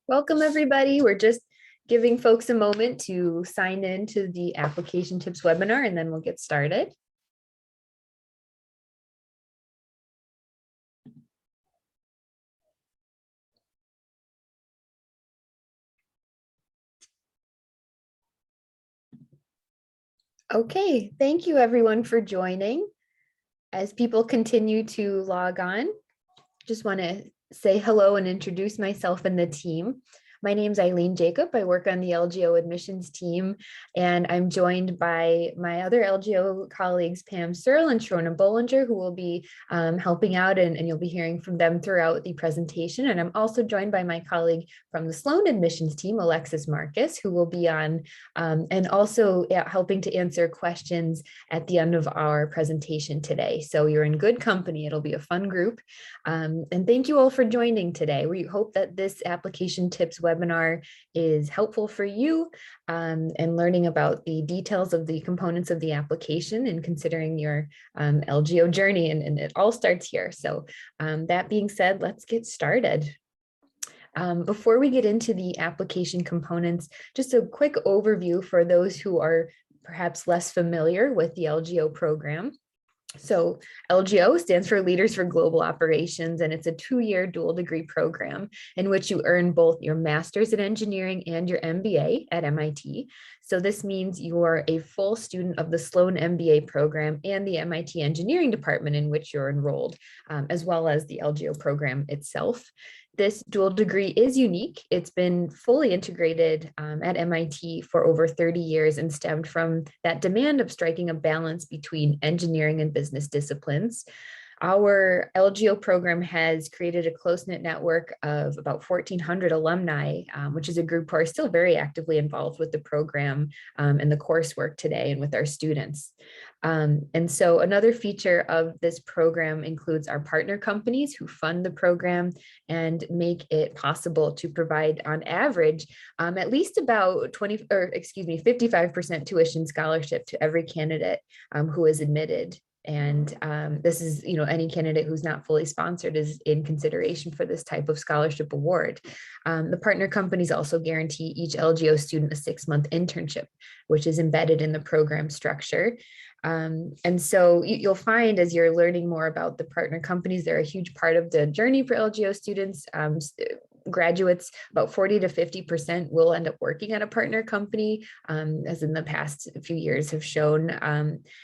Welcome, everybody. We're just giving folks a moment to sign in to the application tips webinar, and then we'll get started. Okay, thank you everyone for joining. As people continue to log on, just want to say hello and introduce myself and the team. My name is Eileen Jacob. I work on the LGO admissions team, and I'm joined by my other LGO colleagues, Pam Searle and Shrona Bollinger, who will be helping out, and you'll be hearing from them throughout the presentation. And I'm also joined by my colleague from the Sloan admissions team, Alexis Marcus, who will be on and also helping to answer questions at the end of our presentation today. So you're in good company. It'll be a fun group. And thank you all for joining today. We hope that this application tips webinar is helpful for you and learning about the details of the components of the application and considering your LGO journey. And it all starts here. So that being said, let's get started. Before we get into the application components, just a quick overview for those who are perhaps less familiar with the LGO program. So LGO stands for Leaders for Global Operations, and it's a 2-year dual degree program in which you earn both your master's in engineering and your MBA at MIT. So this means you're a full student of the Sloan MBA program and the MIT engineering department in which you're enrolled, as well as the LGO program itself. This dual degree is unique. It's been fully integrated at MIT for over 30 years and stemmed from that demand of striking a balance between engineering and business disciplines. Our LGO program has created a close-knit network of about 1,400 alumni, which is a group who are still very actively involved with the program and the coursework today and with our students. And so another feature of this program includes our partner companies who fund the program and make it possible to provide on average at least about 55% tuition scholarship to every candidate who is admitted. And this is, any candidate who's not fully sponsored is in consideration for this type of scholarship award. The partner companies also guarantee each LGO student a 6-month internship, which is embedded in the program structure. And so you'll find as you're learning more about the partner companies, they're a huge part of the journey for LGO students. Graduates, about 40 to 50% will end up working at a partner company, as in the past few years have shown.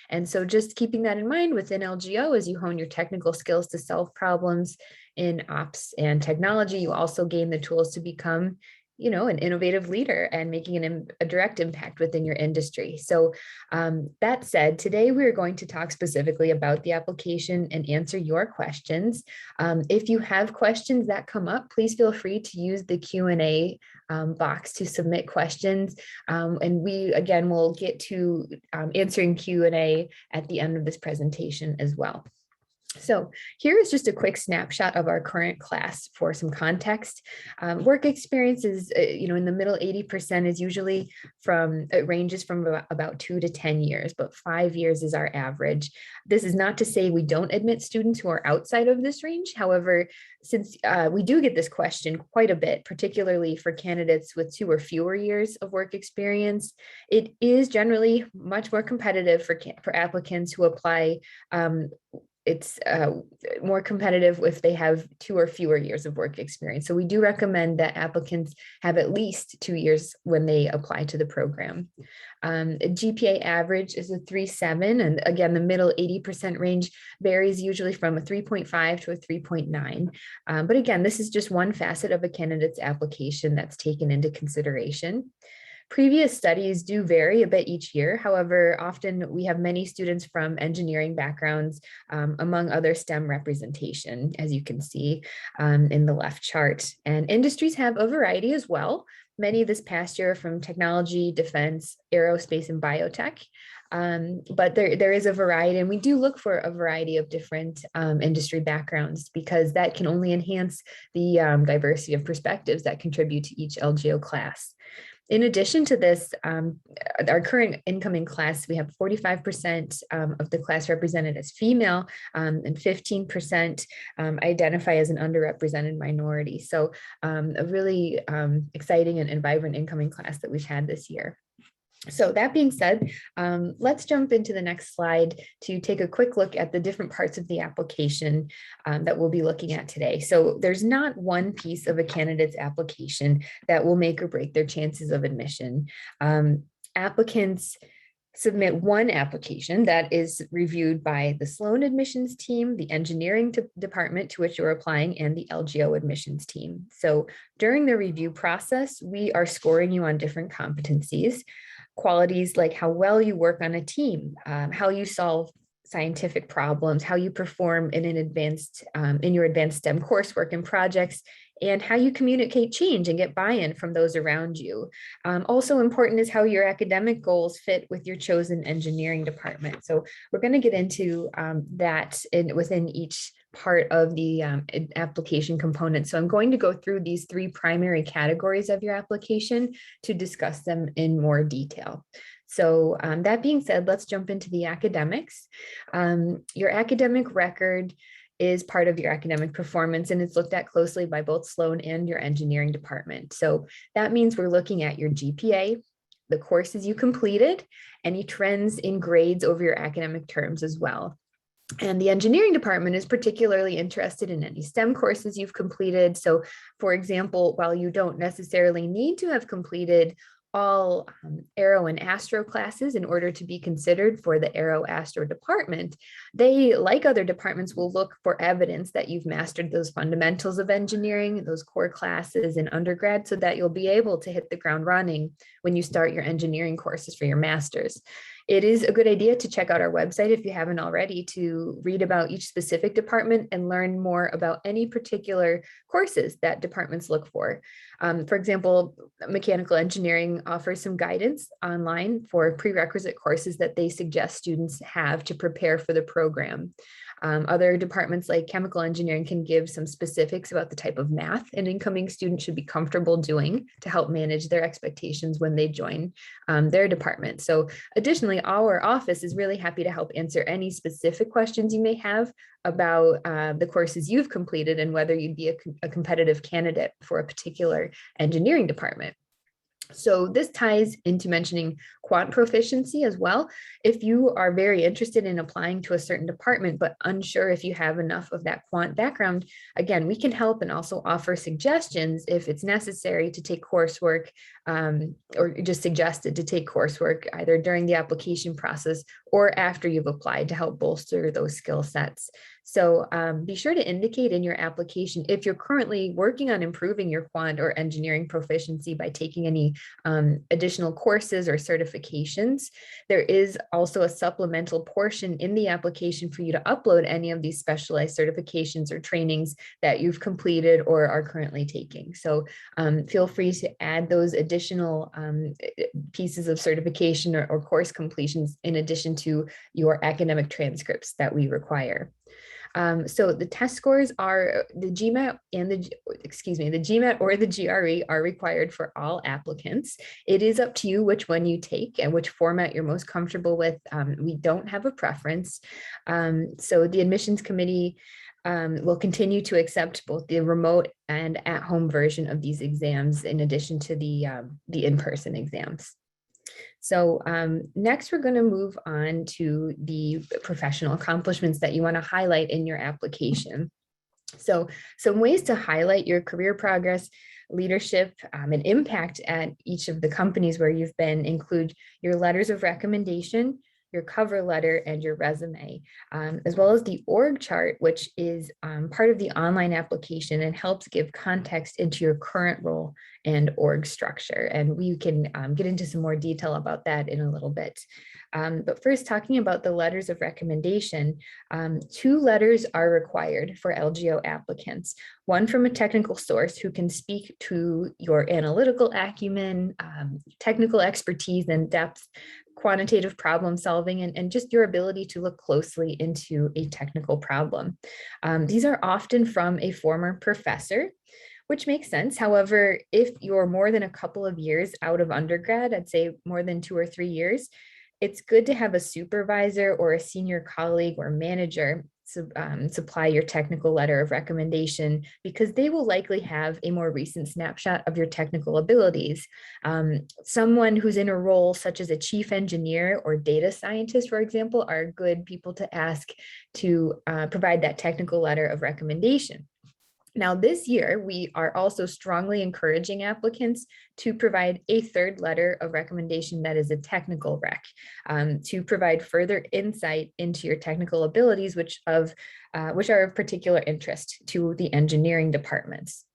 And so just keeping that in mind within LGO as you hone your technical skills to solve problems in ops and technology, you also gain the tools to become an innovative leader and making a direct impact within your industry. So that said, today we're going to talk specifically about the application and answer your questions. If you have questions that come up, please feel free to use the Q&A box to submit questions. And we, again, will get to answering Q&A at the end of this presentation as well. So here is just a quick snapshot of our current class for some context. Work experience is, in the middle 80% is usually it ranges from about 2 to 10 years, but 5 years is our average. This is not to say we don't admit students who are outside of this range. However, since we do get this question quite a bit, particularly for candidates with 2 or fewer years of work experience, it is generally much more competitive for applicants who apply. It's more competitive if they have 2 or fewer years of work experience. So we do recommend that applicants have at least 2 years when they apply to the program. A GPA average is a 3.7, and again, the middle 80% range varies usually from a 3.5 to a 3.9. But again, this is just one facet of a candidate's application that's taken into consideration. Previous studies do vary a bit each year. However, often we have many students from engineering backgrounds, among other STEM representation, as you can see in the left chart. And industries have a variety as well. Many this past year from technology, defense, aerospace, and biotech. But there is a variety, and we do look for a variety of different industry backgrounds because that can only enhance the diversity of perspectives that contribute to each LGO class. In addition to this, our current incoming class, we have 45% of the class represented as female, and 15% identify as an underrepresented minority. So a really exciting and vibrant incoming class that we've had this year. So that being said, let's jump into the next slide to take a quick look at the different parts of the application that we'll be looking at today. So there's not one piece of a candidate's application that will make or break their chances of admission. Applicants submit one application that is reviewed by the Sloan admissions team, the engineering department to which you're applying, and the LGO admissions team. So during the review process, we are scoring you on different competencies. Qualities like how well you work on a team, how you solve scientific problems, how you perform in your advanced STEM coursework and projects, and how you communicate change and get buy-in from those around you. Also important is how your academic goals fit with your chosen engineering department. So we're going to get into that within each part of the application component. So I'm going to go through these three primary categories of your application to discuss them in more detail. So that being said, let's jump into the academics. Your academic record is part of your academic performance, and it's looked at closely by both Sloan and your engineering department. So that means we're looking at your GPA, the courses you completed, any trends in grades over your academic terms as well. And the engineering department is particularly interested in any STEM courses you've completed. So for example, while you don't necessarily need to have completed all aero and astro classes in order to be considered for the aero astro department, they, like other departments, will look for evidence that you've mastered those fundamentals of engineering, those core classes in undergrad, so that you'll be able to hit the ground running when you start your engineering courses for your master's. It is a good idea to check out our website if you haven't already, to read about each specific department and learn more about any particular courses that departments look for. For example, mechanical engineering offers some guidance online for prerequisite courses that they suggest students have to prepare for the program. Other departments like chemical engineering can give some specifics about the type of math an incoming student should be comfortable doing to help manage their expectations when they join their department. So additionally, our office is really happy to help answer any specific questions you may have about the courses you've completed and whether you'd be a competitive candidate for a particular engineering department. So this ties into mentioning quant proficiency as well. If you are very interested in applying to a certain department, but unsure if you have enough of that quant background, again, we can help and also offer suggestions if it's necessary to take coursework, or just suggested to take coursework either during the application process or after you've applied to help bolster those skill sets. So be sure to indicate in your application if you're currently working on improving your quant or engineering proficiency by taking any additional courses or certifications. There is also a supplemental portion in the application for you to upload any of these specialized certifications or trainings that you've completed or are currently taking. So feel free to add those additional pieces of certification or course completions in addition to your academic transcripts that we require. So the test scores are the GMAT and the GMAT or the GRE are required for all applicants. It is up to you which one you take and which format you're most comfortable with. We don't have a preference. So the admissions committee will continue to accept both the remote and at-home version of these exams in addition to the in-person exams. So next, we're going to move on to the professional accomplishments that you want to highlight in your application. So some ways to highlight your career progress, leadership, and impact at each of the companies where you've been include your letters of recommendation, your cover letter, and your resume, as well as the org chart, which is part of the online application and helps give context into your current role and org structure. And we can get into some more detail about that in a little bit. But first, talking about the letters of recommendation, 2 letters are required for LGO applicants. One from a technical source who can speak to your analytical acumen, technical expertise and depth, quantitative problem solving, and just your ability to look closely into a technical problem. These are often from a former professor, which makes sense. However, if you're more than a couple of years out of undergrad, I'd say more than 2 or 3 years, it's good to have a supervisor or a senior colleague or manager supply your technical letter of recommendation, because they will likely have a more recent snapshot of your technical abilities. Someone who's in a role such as a chief engineer or data scientist, for example, are good people to ask to provide that technical letter of recommendation. Now, this year, we are also strongly encouraging applicants to provide a third letter of recommendation that is a technical rec, to provide further insight into your technical abilities, which are of particular interest to the engineering departments.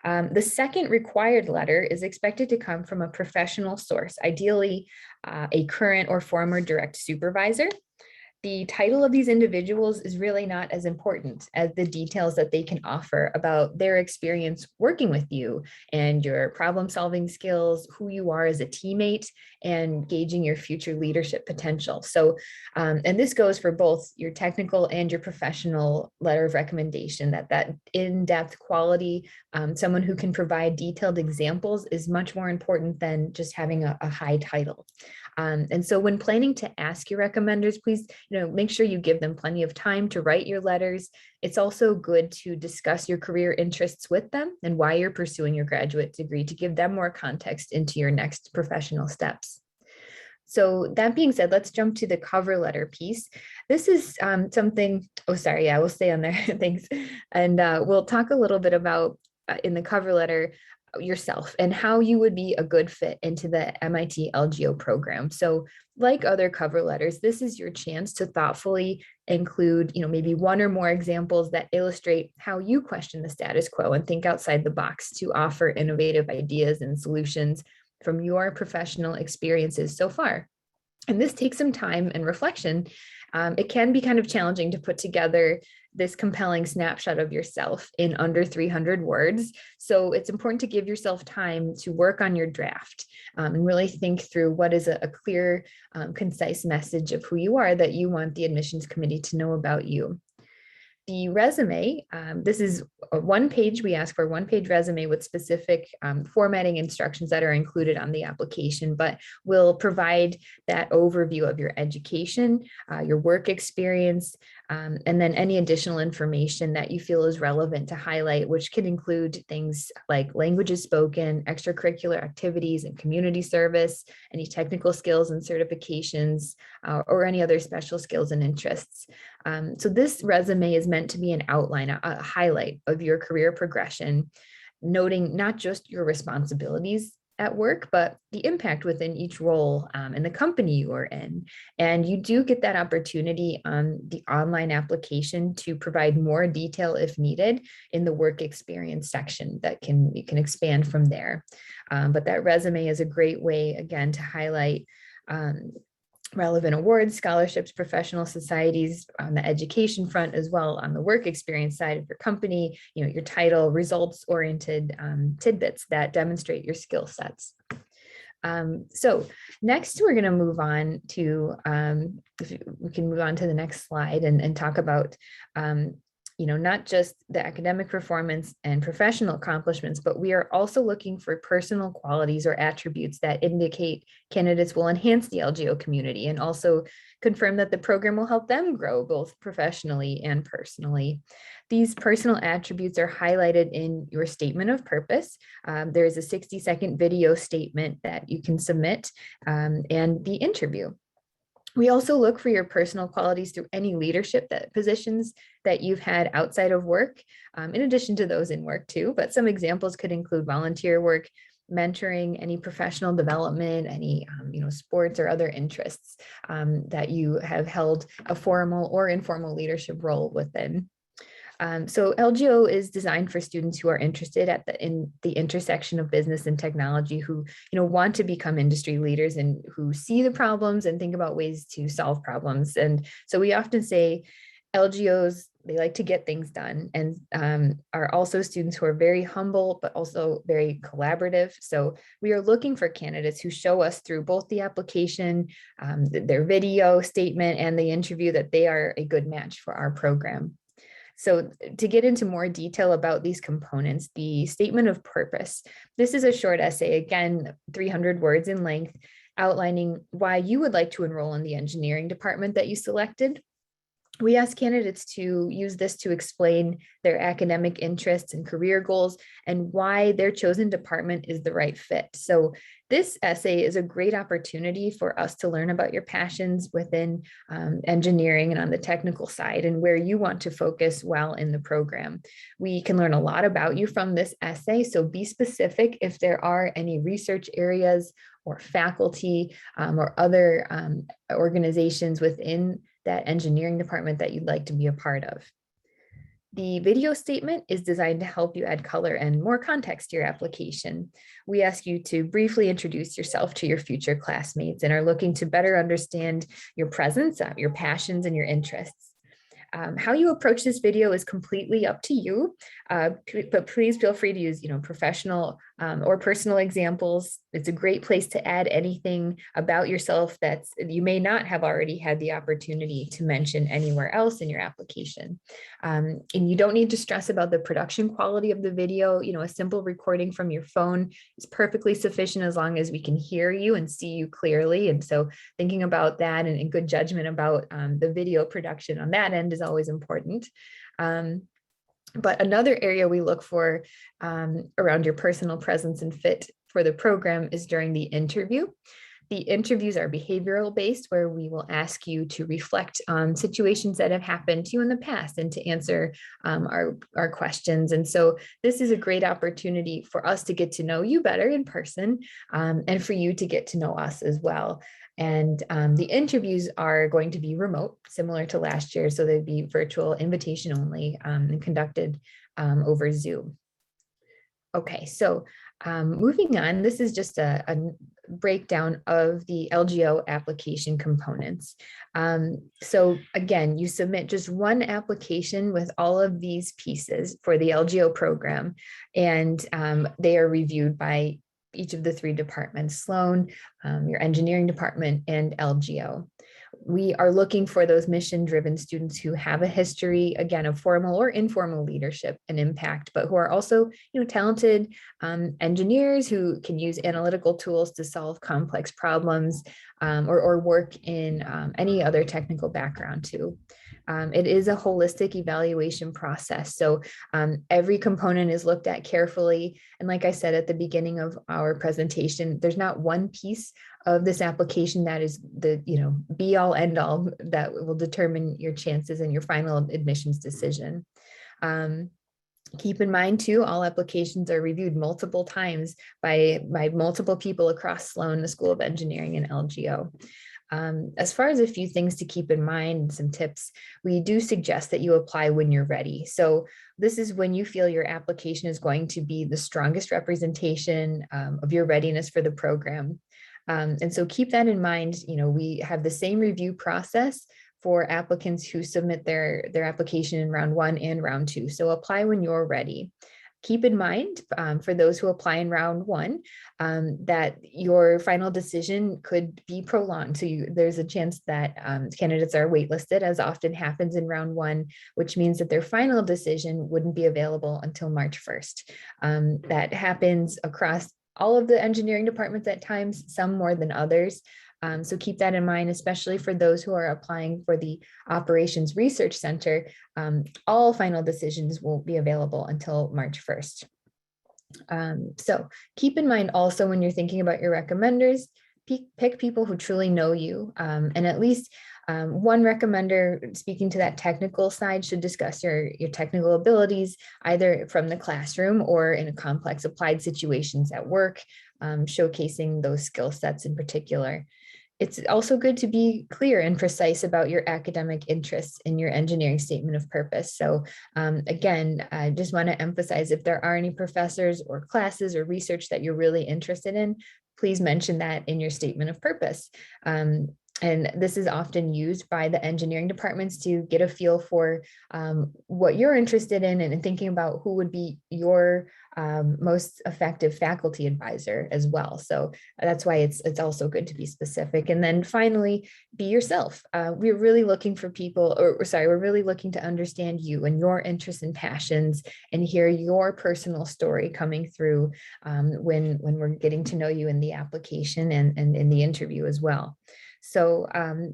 The second required letter is expected to come from a professional source, ideally a current or former direct supervisor. The title of these individuals is really not as important as the details that they can offer about their experience working with you and your problem-solving skills, who you are as a teammate, and gauging your future leadership potential. So, and this goes for both your technical and your professional letter of recommendation, that in-depth quality, someone who can provide detailed examples is much more important than just having a high title. And so when planning to ask your recommenders, please, make sure you give them plenty of time to write your letters. It's also good to discuss your career interests with them and why you're pursuing your graduate degree, to give them more context into your next professional steps. So that being said, let's jump to the cover letter piece. This is something, we'll stay on there, thanks. And we'll talk a little bit about in the cover letter yourself and how you would be a good fit into the MIT LGO program. So like other cover letters, this is your chance to thoughtfully include, maybe one or more examples that illustrate how you question the status quo and think outside the box to offer innovative ideas and solutions from your professional experiences so far. And this takes some time and reflection. It can be kind of challenging to put together this compelling snapshot of yourself in under 300 words. So it's important to give yourself time to work on your draft and really think through what is a clear, concise message of who you are that you want the admissions committee to know about you. The resume, this is a one-page, we ask for a one-page resume with specific formatting instructions that are included on the application, but will provide that overview of your education, your work experience, and then any additional information that you feel is relevant to highlight, which can include things like languages spoken, extracurricular activities and community service, any technical skills and certifications, or any other special skills and interests. So this resume is meant to be an outline, a highlight of your career progression, noting not just your responsibilities at work, but the impact within each role and the company you are in. And you do get that opportunity on the online application to provide more detail if needed in the work experience section that you can expand from there. But that resume is a great way, again, to highlight relevant awards, scholarships, professional societies on the education front, as well on the work experience side of your company, your title, results-oriented tidbits that demonstrate your skill sets. So next we're going to move on to, if we can move on to the next slide and talk about not just the academic performance and professional accomplishments, but we are also looking for personal qualities or attributes that indicate candidates will enhance the LGO community and also confirm that the program will help them grow both professionally and personally. These personal attributes are highlighted in your statement of purpose. There is a 60-second video statement that you can submit and the interview. We also look for your personal qualities through any leadership positions that you've had outside of work, in addition to those in work too, but some examples could include volunteer work, mentoring, any professional development, any sports or other interests that you have held a formal or informal leadership role within. So LGO is designed for students who are interested in the intersection of business and technology, who want to become industry leaders and who see the problems and think about ways to solve problems. And so we often say LGOs, they like to get things done, and are also students who are very humble, but also very collaborative. So we are looking for candidates who show us through both the application, their video statement, and the interview that they are a good match for our program. So to get into more detail about these components, the statement of purpose. This is a short essay, again, 300 words in length, outlining why you would like to enroll in the engineering department that you selected. We ask candidates to use this to explain their academic interests and career goals and why their chosen department is the right fit. So this essay is a great opportunity for us to learn about your passions within engineering and on the technical side and where you want to focus while in the program. We can learn a lot about you from this essay, so be specific if there are any research areas or faculty or other organizations within that engineering department that you'd like to be a part of. The video statement is designed to help you add color and more context to your application. We ask you to briefly introduce yourself to your future classmates and are looking to better understand your presence, your passions, and your interests. How you approach this video is completely up to you, but please feel free to use, professional or personal examples. It's a great place to add anything about yourself that you may not have already had the opportunity to mention anywhere else in your application. And you don't need to stress about the production quality of the video. A simple recording from your phone is perfectly sufficient as long as we can hear you and see you clearly. And so thinking about that and good judgment about the video production on that end is always important. But another area we look for around your personal presence and fit for the program is during the interview. The interviews are behavioral based, where we will ask you to reflect on situations that have happened to you in the past and to answer our questions. And so this is a great opportunity for us to get to know you better in person and for you to get to know us as well. And the interviews are going to be remote, similar to last year. So they'd be virtual, invitation only, and conducted over Zoom. Okay, so moving on, this is just a breakdown of the LGO application components. So again, you submit just one application with all of these pieces for the LGO program, and they are reviewed by each of the three departments, Sloan, your engineering department, and LGO. We are looking for those mission-driven students who have a history, again, of formal or informal leadership and impact, but who are also, talented engineers who can use analytical tools to solve complex problems or work in any other technical background too. It is a holistic evaluation process. So every component is looked at carefully. And like I said at the beginning of our presentation, there's not one piece of this application that is the be all end all that will determine your chances and your final admissions decision. Keep in mind too, all applications are reviewed multiple times by multiple people across Sloan, the School of Engineering, and LGO. As far as a few things to keep in mind, some tips, we do suggest that you apply when you're ready. So this is when you feel your application is going to be the strongest representation of your readiness for the program. And so keep that in mind. We have the same review process for applicants who submit their application in round 1 and round 2. So apply when you're ready. Keep in mind for those who apply in round 1 that your final decision could be prolonged. So there's a chance that candidates are waitlisted, as often happens in round 1, which means that their final decision wouldn't be available until March 1st. That happens across all of the engineering departments at times, some more than others. So keep that in mind, especially for those who are applying for the Operations Research Center. All final decisions won't be available until March 1st. So keep in mind also when you're thinking about your recommenders, pick people who truly know you, and at least one recommender speaking to that technical side should discuss your technical abilities, either from the classroom or in a complex applied situations at work, showcasing those skill sets in particular. It's also good to be clear and precise about your academic interests in your engineering statement of purpose. So again, I just want to emphasize, if there are any professors or classes or research that you're really interested in, please mention that in your statement of purpose. And this is often used by the engineering departments to get a feel for what you're interested in, and thinking about who would be your most effective faculty advisor as well. So that's why it's also good to be specific. And then finally, be yourself. We're really looking for people, or sorry, we're really looking to understand you and your interests and passions, and hear your personal story coming through when we're getting to know you in the application and in the interview as well. So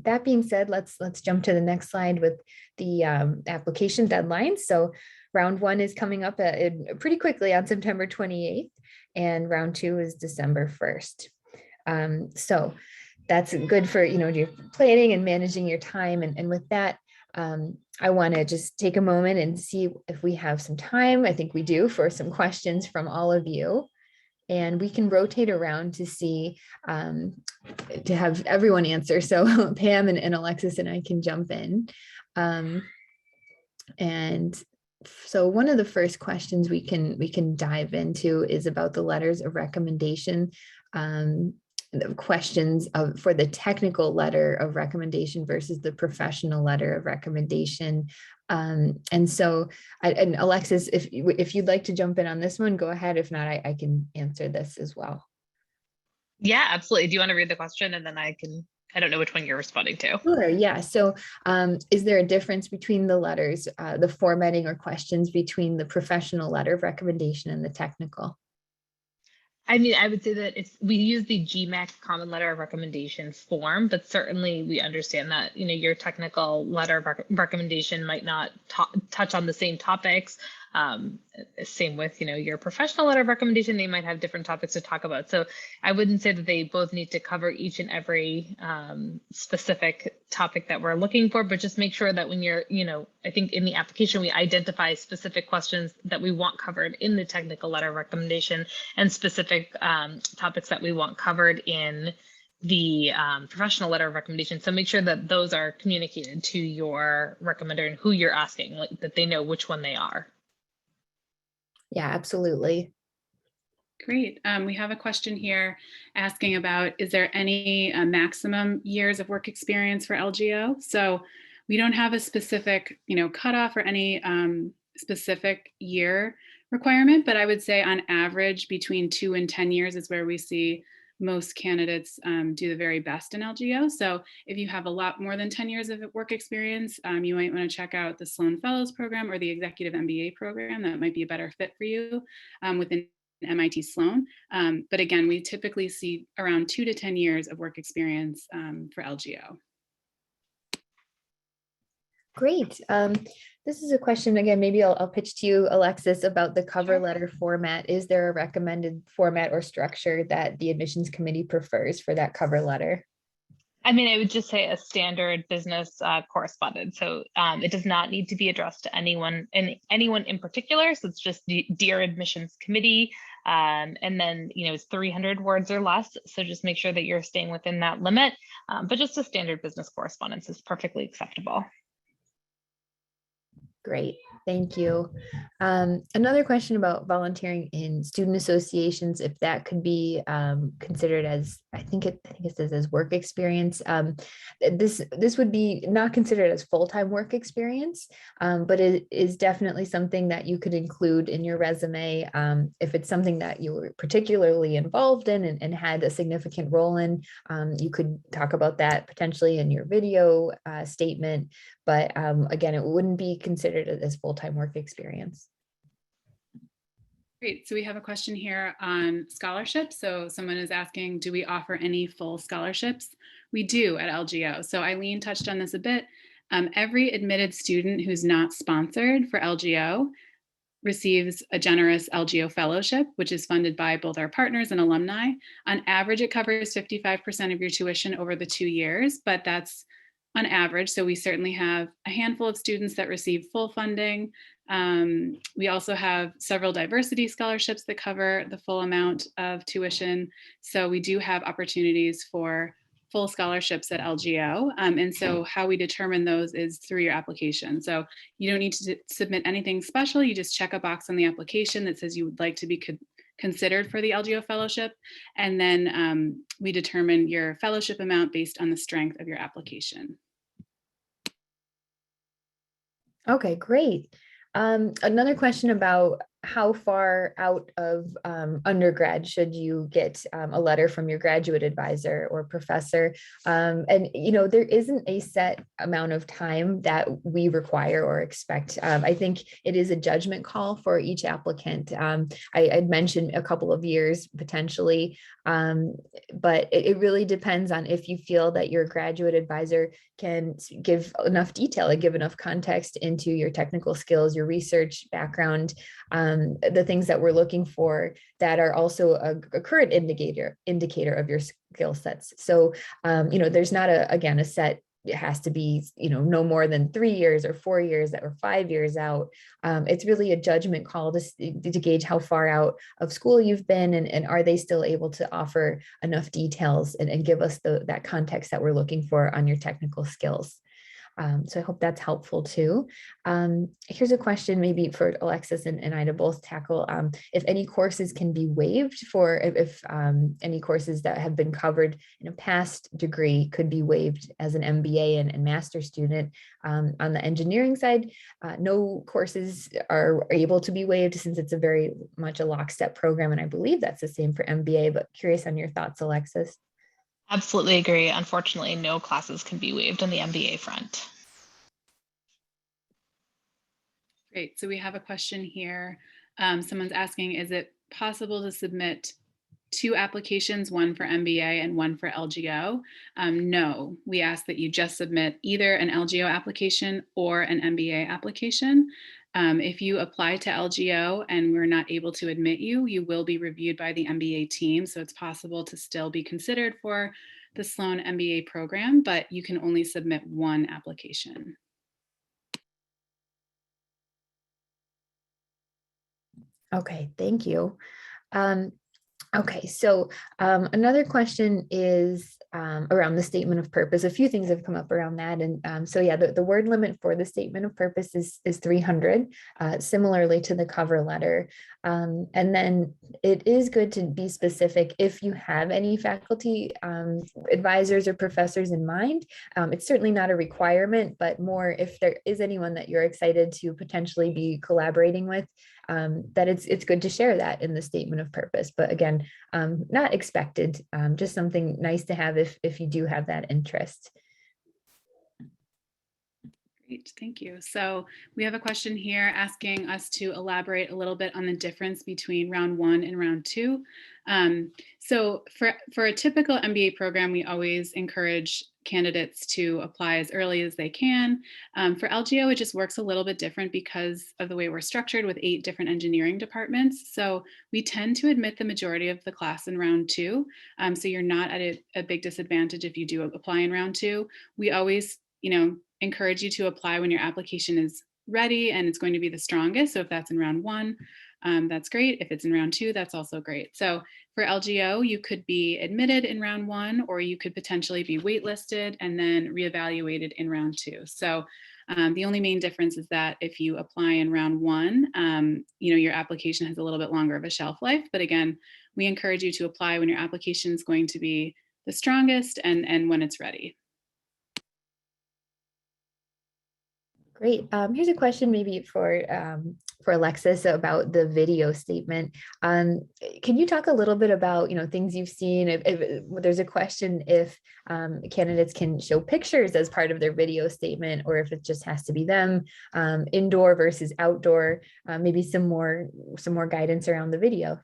that being said, let's jump to the next slide with the application deadline. So round 1 is coming up pretty quickly on September 28th, and round 2 is December 1st. So that's good for, your planning and managing your time. And with that, I want to just take a moment and see if we have some time. I think we do, for some questions from all of you. And we can rotate around to see, to have everyone answer. So Pam and Alexis and I can jump in. And so one of the first questions we can dive into is about the letters of recommendation. The questions for the technical letter of recommendation versus the professional letter of recommendation. And so, and Alexis, if you'd like to jump in on this one, go ahead. If not, I can answer this as well. Yeah, absolutely. Do you want to read the question, and then I don't know which one you're responding to. Sure, yeah. So is there a difference between the letters, the formatting or questions between the professional letter of recommendation and the technical? I mean, I would say that we use the GMAC common letter of recommendation form, but certainly we understand that, your technical letter of recommendation might not touch on the same topics. Same with, your professional letter of recommendation, they might have different topics to talk about. So I wouldn't say that they both need to cover each and every specific topic that we're looking for, but just make sure that when you're, I think in the application, we identify specific questions that we want covered in the technical letter of recommendation, and specific topics that we want covered in the professional letter of recommendation. So make sure that those are communicated to your recommender and who you're asking, like that they know which one they are. Yeah, absolutely. Great. We have a question here asking about, is there any maximum years of work experience for LGO? So we don't have a specific, cutoff or any specific year requirement, but I would say on average between 2 and 10 years is where we see most candidates do the very best in LGO. So if you have a lot more than 10 years of work experience, you might want to check out the Sloan Fellows Program or the Executive MBA program. That might be a better fit for you within MIT Sloan. But again, we typically see around 2 to 10 years of work experience for LGO. Great. This is a question, again, maybe I'll pitch to you, Alexis, about the cover letter format. Is there a recommended format or structure that the admissions committee prefers for that cover letter? I mean, I would just say a standard business correspondence. So it does not need to be addressed to anyone in particular. So it's just Dear Admissions Committee. And then, it's 300 words or less. So just make sure that you're staying within that limit. But just a standard business correspondence is perfectly acceptable. Great, thank you. Another question about volunteering in student associations, if that could be considered as, I think it says as work experience. This would be not considered as full-time work experience, but it is definitely something that you could include in your resume if it's something that you were particularly involved in and had a significant role in. You could talk about that potentially in your video statement. But again, it wouldn't be considered as full-time work experience. Great. So we have a question here on scholarships. So someone is asking, do we offer any full scholarships? We do at LGO. So Eileen touched on this a bit. Every admitted student who's not sponsored for LGO receives a generous LGO fellowship, which is funded by both our partners and alumni. On average, it covers 55% of your tuition over the 2 years, but that's on average. So we certainly have a handful of students that receive full funding. We also have several diversity scholarships that cover the full amount of tuition. So we do have opportunities for full scholarships at LGO. And so how we determine those is through your application. So you don't need to submit anything special. You just check a box on the application that says you would like to be considered for the LGO fellowship. And then we determine your fellowship amount based on the strength of your application. Okay, great. Another question about how far out of undergrad should you get a letter from your graduate advisor or professor? And there isn't a set amount of time that we require or expect. I think it is a judgment call for each applicant. I'd mentioned a couple of years potentially, but it really depends on if you feel that your graduate advisor can give enough detail and give enough context into your technical skills, your research background, the things that we're looking for that are also a current indicator of your skill sets. So, there's not a set, it has to be, no more than 3 years or 4 years or 5 years out. It's really a judgment call to gauge how far out of school you've been and are they still able to offer enough details and give us that context that we're looking for on your technical skills. So I hope that's helpful too. Here's a question maybe for Alexis and I to both tackle. If any courses can be waived for, if any courses that have been covered in a past degree could be waived as an MBA and master student. On the engineering side, no courses are able to be waived since it's a very much a lockstep program. And I believe that's the same for MBA, but curious on your thoughts, Alexis. Absolutely agree. Unfortunately, no classes can be waived on the MBA front. Great. So we have a question here. Someone's asking, is it possible to submit 2 applications, one for MBA and one for LGO? No, we ask that you just submit either an LGO application or an MBA application. If you apply to LGO and we're not able to admit you, you will be reviewed by the MBA team. So it's possible to still be considered for the Sloan MBA program, but you can only submit one application. Okay, thank you. Okay, so another question is around the statement of purpose. A few things have come up around that. And so yeah, the word limit for the statement of purpose is 300, similarly to the cover letter. And then it is good to be specific if you have any faculty advisors or professors in mind. It's certainly not a requirement, but more if there is anyone that you're excited to potentially be collaborating with, that it's good to share that in the statement of purpose. But again, not expected, just something nice to have if you do have that interest. Great, thank you. So we have a question here asking us to elaborate a little bit on the difference between round 1 and round 2. So for a typical MBA program, we always encourage candidates to apply as early as they can. For LGO, it just works a little bit different because of the way we're structured with 8 different engineering departments. So we tend to admit the majority of the class in round 2. So you're not at a big disadvantage if you do apply in round 2. We always, encourage you to apply when your application is ready and it's going to be the strongest. So if that's in round 1, that's great. If it's in round 2, that's also great. So for LGO, you could be admitted in round 1, or you could potentially be waitlisted and then reevaluated in round 2. So the only main difference is that if you apply in round 1, your application has a little bit longer of a shelf life. But again, we encourage you to apply when your application is going to be the strongest and when it's ready. Great. Here's a question maybe for Alexis about the video statement. Can you talk a little bit about things you've seen? If there's a question if candidates can show pictures as part of their video statement, or if it just has to be them, indoor versus outdoor. Maybe some more guidance around the video.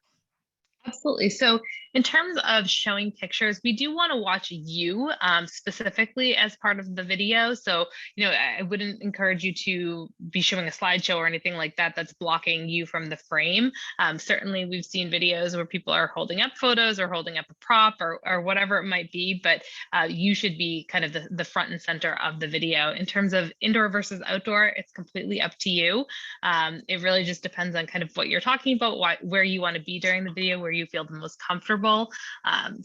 Absolutely. So in terms of showing pictures, we do want to watch you specifically as part of the video. So, I wouldn't encourage you to be showing a slideshow or anything like that that's blocking you from the frame. Certainly, we've seen videos where people are holding up photos or holding up a prop or whatever it might be, but you should be kind of the front and center of the video. In terms of indoor versus outdoor, it's completely up to you. It really just depends on kind of what you're talking about, where you want to be during the video, where where you feel the most comfortable,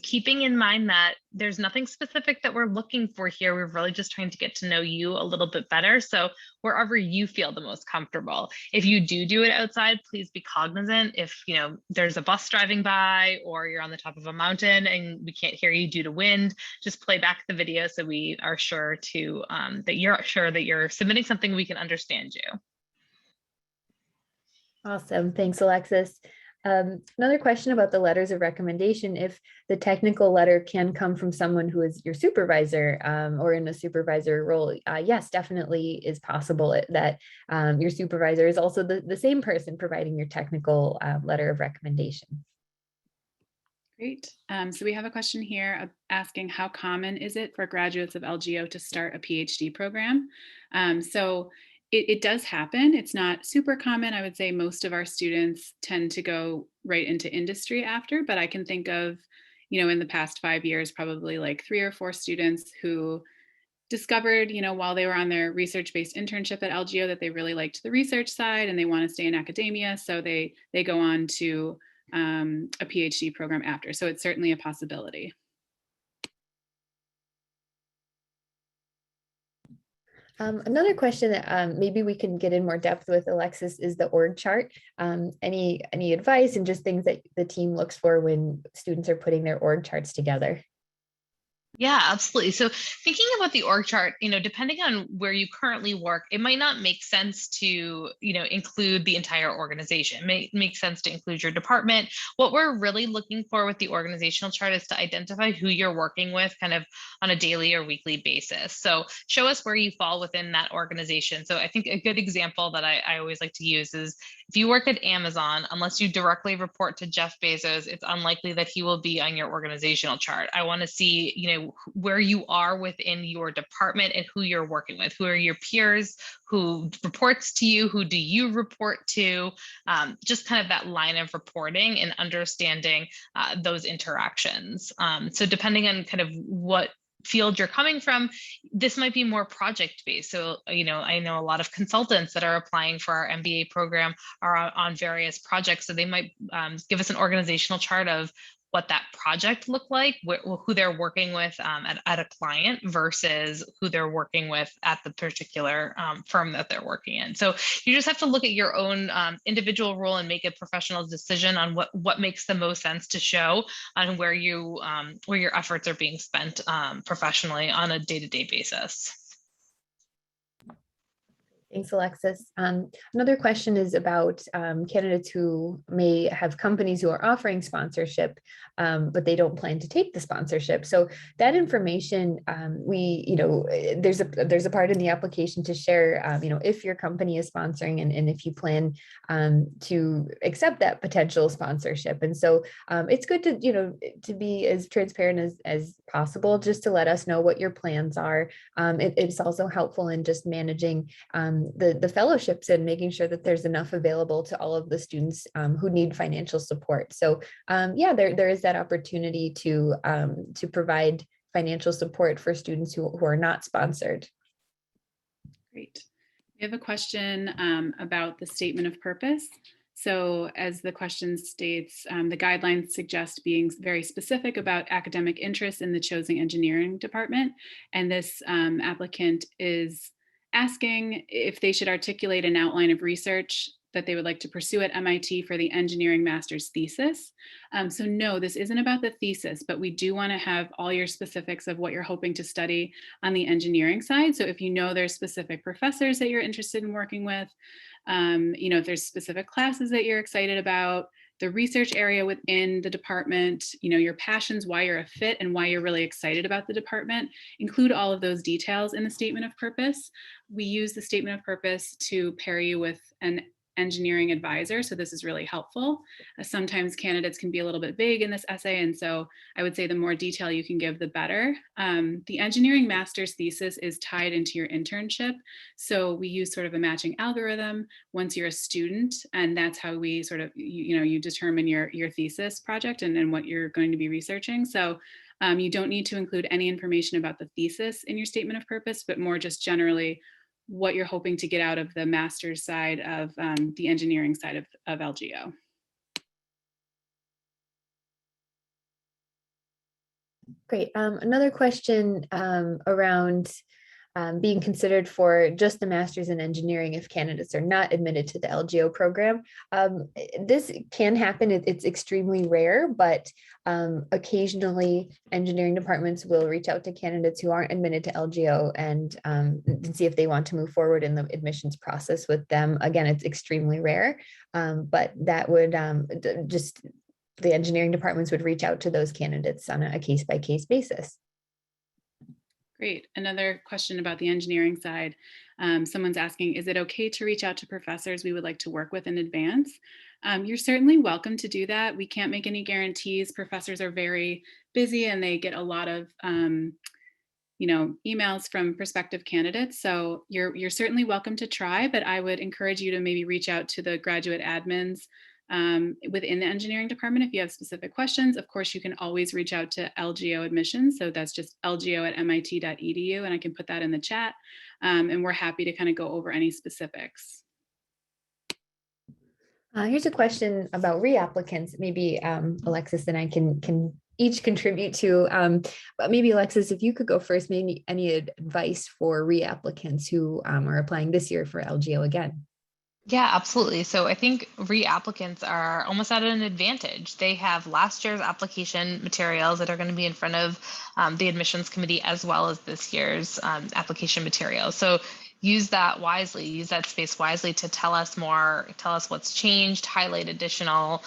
keeping in mind that there's nothing specific that we're looking for here. We're really just trying to get to know you a little bit better. So wherever you feel the most comfortable. If you do it outside, please be cognizant. If there's a bus driving by or you're on the top of a mountain and we can't hear you due to wind, just play back the video so we are sure to that you're submitting something we can understand you. Awesome. Thanks, Alexis. Another question about the letters of recommendation. If the technical letter can come from someone who is your supervisor or in a supervisor role, yes, definitely is possible that your supervisor is also the same person providing your technical letter of recommendation. Great. So we have a question here asking, how common is it for graduates of LGO to start a PhD program? So it does happen. It's not super common. I would say most of our students tend to go right into industry after, but I can think of, in the past 5 years, probably like 3 or 4 students who discovered, while they were on their research-based internship at LGO, that they really liked the research side and they want to stay in academia. So they go on to a PhD program after. So it's certainly a possibility. Another question that maybe we can get in more depth with, Alexis, is the org chart. Any advice and just things that the team looks for when students are putting their org charts together? Yeah, absolutely. So thinking about the org chart, depending on where you currently work, it might not make sense to, include the entire organization. It may make sense to include your department. What we're really looking for with the organizational chart is to identify who you're working with kind of on a daily or weekly basis. So show us where you fall within that organization. So I think a good example that I always like to use is if you work at Amazon, unless you directly report to Jeff Bezos, it's unlikely that he will be on your organizational chart. I want to see, where you are within your department and who you're working with. Who are your peers? Who reports to you? Who do you report to? Just kind of that line of reporting and understanding those interactions. So depending on kind of what field you're coming from, this might be more project based. So, I know a lot of consultants that are applying for our MBA program are on various projects. So they might give us an organizational chart of what that project looked like, who they're working with at a client versus who they're working with at the particular firm that they're working in. So you just have to look at your own individual role and make a professional decision on what makes the most sense to show on where your efforts are being spent professionally on a day-to-day basis. Thanks, Alexis. Another question is about candidates who may have companies who are offering sponsorship, but they don't plan to take the sponsorship. So that information, there's a part in the application to share, if your company is sponsoring and if you plan to accept that potential sponsorship. And so it's good to be as transparent as possible, just to let us know what your plans are. It's also helpful in just managing the fellowships and making sure that there's enough available to all of the students who need financial support. So there is that opportunity to provide financial support for students who are not sponsored. Great. We have a question about the statement of purpose. So as the question states, the guidelines suggest being very specific about academic interests in the chosen engineering department. And this applicant is asking if they should articulate an outline of research that they would like to pursue at MIT for the engineering master's thesis. So no, this isn't about the thesis, but we do want to have all your specifics of what you're hoping to study on the engineering side. So if there's specific professors that you're interested in working with, if there's specific classes that you're excited about, the research area within the department, your passions, why you're a fit and why you're really excited about the department, include all of those details in the statement of purpose. We use the statement of purpose to pair you with an engineering advisor. So this is really helpful. Sometimes candidates can be a little bit vague in this essay. And so I would say the more detail you can give, the better. The engineering master's thesis is tied into your internship. So we use sort of a matching algorithm once you're a student. And that's how we sort of, you determine your thesis project and what you're going to be researching. So you don't need to include any information about the thesis in your statement of purpose, but more just generally what you're hoping to get out of the master's side of the engineering side of LGO. Great. Another question around being considered for just the master's in engineering if candidates are not admitted to the LGO program. This can happen. It's extremely rare, but occasionally engineering departments will reach out to candidates who aren't admitted to LGO and see if they want to move forward in the admissions process with them. Again, it's extremely rare, but that would just the engineering departments would reach out to those candidates on a case-by-case basis. Great. Another question about the engineering side. Someone's asking, is it okay to reach out to professors we would like to work with in advance? You're certainly welcome to do that. We can't make any guarantees. Professors are very busy and they get a lot of emails from prospective candidates. So you're certainly welcome to try, but I would encourage you to maybe reach out to the graduate admins within the engineering department if you have specific questions. Of course, you can always reach out to LGO admissions. So that's just lgo@mit.edu, and I can put that in the chat. And we're happy to kind of go over any specifics. Here's a question about reapplicants. Maybe Alexis and I can each contribute to, but maybe Alexis, if you could go first, maybe any advice for reapplicants who are applying this year for LGO again. Yeah, absolutely. So I think reapplicants are almost at an advantage. They have last year's application materials that are going to be in front of the admissions committee as well as this year's application materials. So use that wisely, use that space wisely to tell us more, tell us what's changed, highlight additional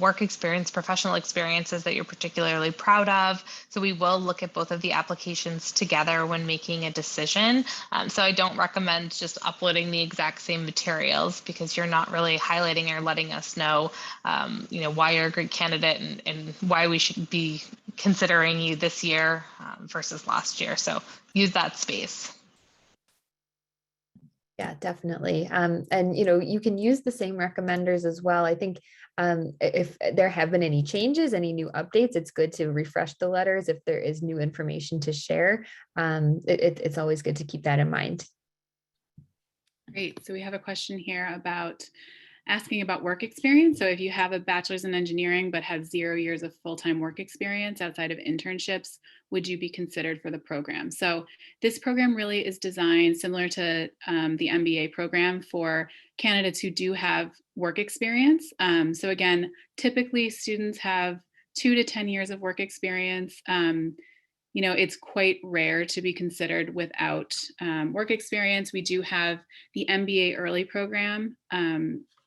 work experience, professional experiences that you're particularly proud of. So we will look at both of the applications together when making a decision. So I don't recommend just uploading the exact same materials because you're not really highlighting or letting us know, why you're a great candidate and why we should be considering you this year versus last year. So use that space. Yeah, definitely. And you can use the same recommenders as well. I think if there have been any changes, any new updates, it's good to refresh the letters if there is new information to share. It's always good to keep that in mind. Great. So we have a question here about asking about work experience. So if you have a bachelor's in engineering but have 0 years of full-time work experience outside of internships, would you be considered for the program? So this program really is designed similar to the MBA program for candidates who do have work experience. So again, typically students have 2 to 10 years of work experience. It's quite rare to be considered without work experience. We do have the MBA early program.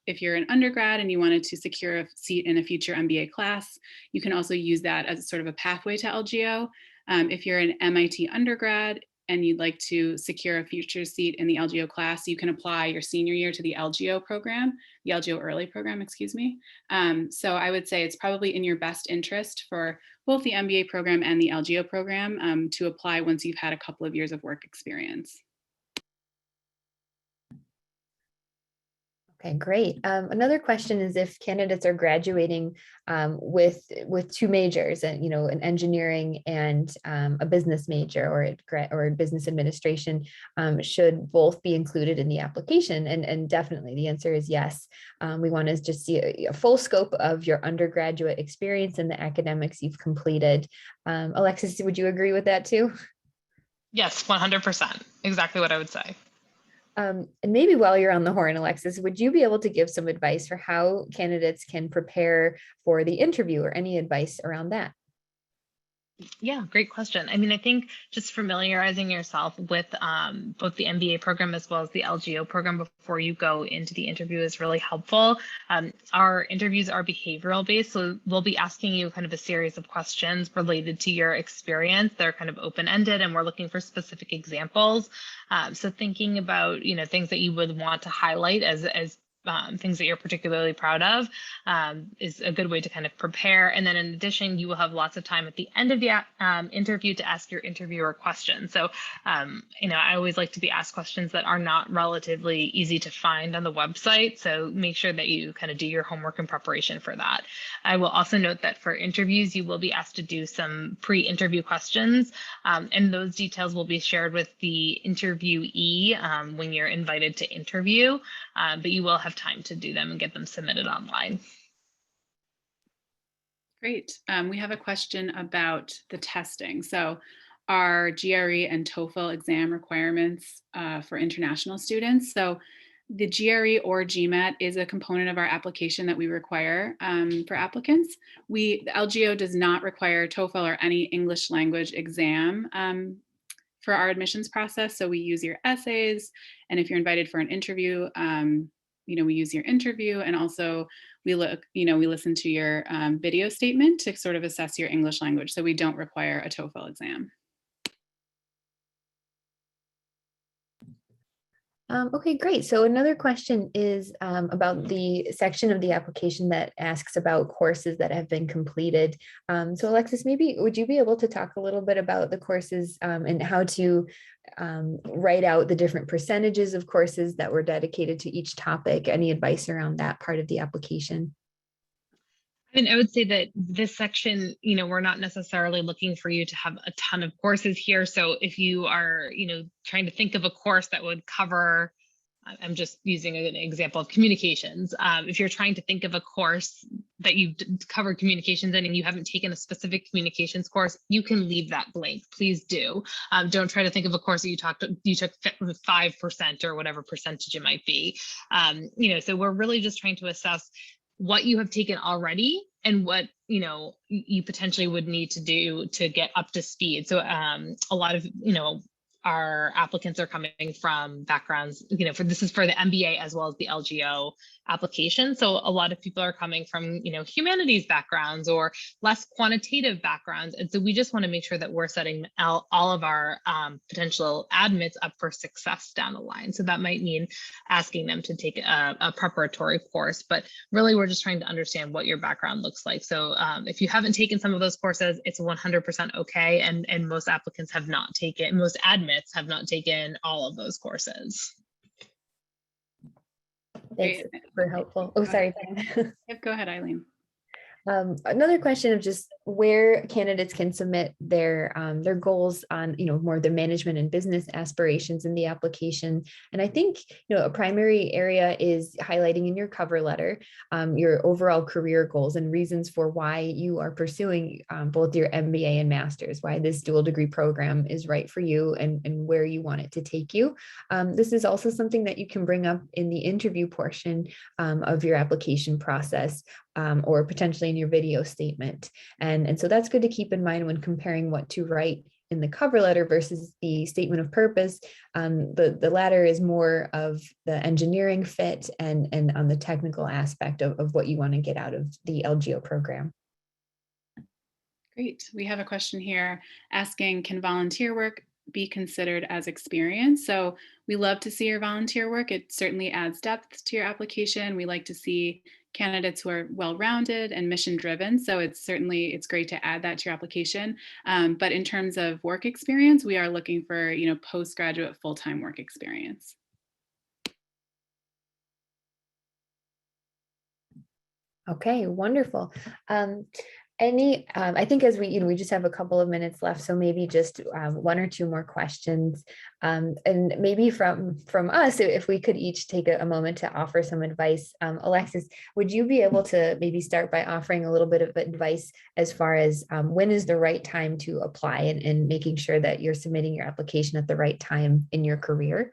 If you're an undergrad and you wanted to secure a seat in a future MBA class, you can also use that as sort of a pathway to LGO. If you're an MIT undergrad and you'd like to secure a future seat in the LGO class, you can apply your senior year to the LGO program, the LGO early program, excuse me. So I would say it's probably in your best interest for both the MBA program and the LGO program to apply once you've had a couple of years of work experience. Okay, great. Another question is if candidates are graduating with 2 majors, and an engineering and a business major or business administration, should both be included in the application? And definitely the answer is yes. We want to just see a full scope of your undergraduate experience and the academics you've completed. Alexis, would you agree with that too? Yes, 100%. Exactly what I would say. And maybe while you're on the horn, Alexis, would you be able to give some advice for how candidates can prepare for the interview or any advice around that? Yeah, great question. I mean, I think just familiarizing yourself with both the MBA program as well as the LGO program before you go into the interview is really helpful. Our interviews are behavioral based, so we'll be asking you kind of a series of questions related to your experience. They're kind of open-ended and we're looking for specific examples. So thinking about, things that you would want to highlight as things that you're particularly proud of is a good way to kind of prepare. And then in addition, you will have lots of time at the end of the interview to ask your interviewer questions. So, I always like to be asked questions that are not relatively easy to find on the website. So make sure that you kind of do your homework in preparation for that. I will also note that for interviews, you will be asked to do some pre-interview questions, and those details will be shared with the interviewee when you're invited to interview, but you will have time to do them and get them submitted online. Great. We have a question about the testing. So our GRE and TOEFL exam requirements for international students. So the GRE or GMAT is a component of our application that we require for applicants. The LGO does not require TOEFL or any English language exam for our admissions process. So we use your essays, and if you're invited for an interview, we use your interview, and also we listen to your video statement to sort of assess your English language. So we don't require a TOEFL exam. Okay, great. So another question is about the section of the application that asks about courses that have been completed. So Alexis, maybe would you be able to talk a little bit about the courses and how to write out the different percentages of courses that were dedicated to each topic? Any advice around that part of the application? I mean, I would say that this section, we're not necessarily looking for you to have a ton of courses here. So if you are, trying to think of a course that would cover, I'm just using an example of communications. If you're trying to think of a course that you've covered communications in and you haven't taken a specific communications course, you can leave that blank. Please do. Don't try to think of a course that you took 5% or whatever percentage it might be. So we're really just trying to assess what you have taken already and what you potentially would need to do to get up to speed. So a lot of our applicants are coming from backgrounds, this is for the MBA as well as the LGO application. So a lot of people are coming from, humanities backgrounds or less quantitative backgrounds. And so we just want to make sure that we're setting all of our potential admits up for success down the line. So that might mean asking them to take a preparatory course, but really we're just trying to understand what your background looks like. So if you haven't taken some of those courses, it's 100% okay. And most applicants have not taken, most admits have not taken all of those courses. Thanks, super helpful. Oh, sorry. Yep, go ahead, Eileen. Another question of just where candidates can submit their goals on, more of their management and business aspirations in the application. And I think, a primary area is highlighting in your cover letter, your overall career goals and reasons for why you are pursuing both your MBA and master's, why this dual degree program is right for you and where you want it to take you. This is also something that you can bring up in the interview portion of your application process. Or potentially in your video statement. And so that's good to keep in mind when comparing what to write in the cover letter versus the statement of purpose. The latter is more of the engineering fit and on the technical aspect of what you want to get out of the LGO program. Great. We have a question here asking, can volunteer work be considered as experience? So we love to see your volunteer work. It certainly adds depth to your application. We like to see candidates who are well-rounded and mission-driven. So it's great to add that to your application. But in terms of work experience, we are looking for, postgraduate full-time work experience. Okay, wonderful. I think as we just have a couple of minutes left, so maybe just one or two more questions, and maybe from us, if we could each take a moment to offer some advice. Alexis, would you be able to maybe start by offering a little bit of advice as far as when is the right time to apply and making sure that you're submitting your application at the right time in your career?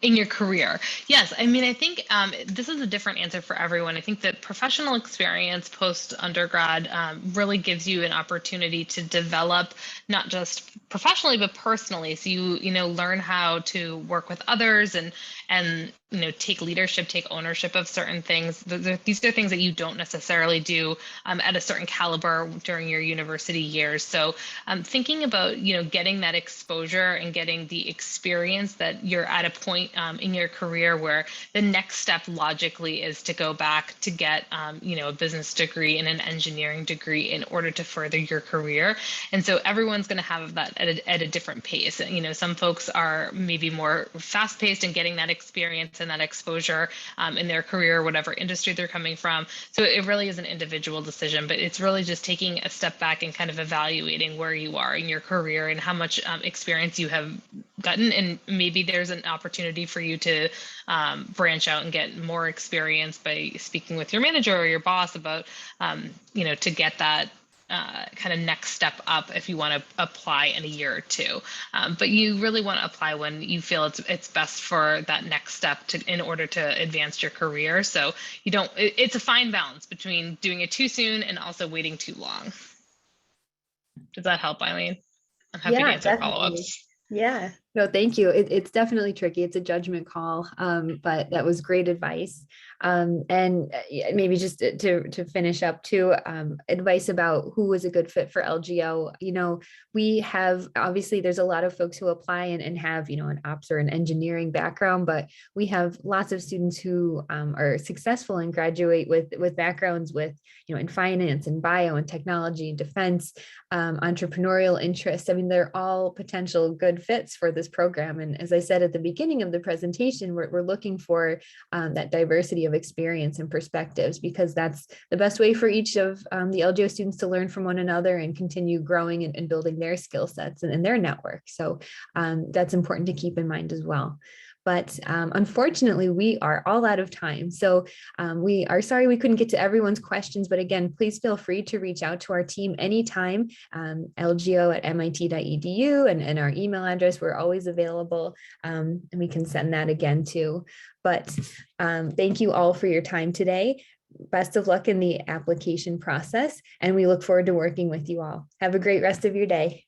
In your career. Yes. I mean, I think this is a different answer for everyone. I think that professional experience post undergrad really gives you an opportunity to develop not just professionally, but personally. So you learn how to work with others and take leadership, take ownership of certain things. These are things that you don't necessarily do at a certain caliber during your university years. So thinking about, getting that exposure and getting the experience that you're at a point in your career where the next step logically is to go back to get, a business degree and an engineering degree in order to further your career. And so everyone's going to have that at a different pace. Some folks are maybe more fast paced and getting that experience experience and that exposure in their career, whatever industry they're coming from. So it really is an individual decision, but it's really just taking a step back and kind of evaluating where you are in your career and how much experience you have gotten. And maybe there's an opportunity for you to branch out and get more experience by speaking with your manager or your boss about, to get that kind of next step up if you want to apply in a year or two. But you really want to apply when you feel it's best for that next step in order to advance your career. So it's a fine balance between doing it too soon and also waiting too long. Does that help, Eileen? I'm happy to answer follow-ups. Yeah, no, thank you. It's definitely tricky. It's a judgment call, but that was great advice. And maybe just to finish up too, advice about who was a good fit for LGO. We have, obviously there's a lot of folks who apply and have, an ops or an engineering background, but we have lots of students who are successful and graduate with backgrounds with, in finance and bio and technology and defense, entrepreneurial interests. I mean, they're all potential good fits for this program. And as I said at the beginning of the presentation, we're looking for that diversity of experience and perspectives, because that's the best way for each of the LGO students to learn from one another and continue growing and building their skill sets and their network. So that's important to keep in mind as well. But unfortunately, we are all out of time. So we are sorry we couldn't get to everyone's questions. But again, please feel free to reach out to our team anytime, lgo@mit.edu, and our email address. We're always available, and we can send that again too. But thank you all for your time today. Best of luck in the application process, and we look forward to working with you all. Have a great rest of your day.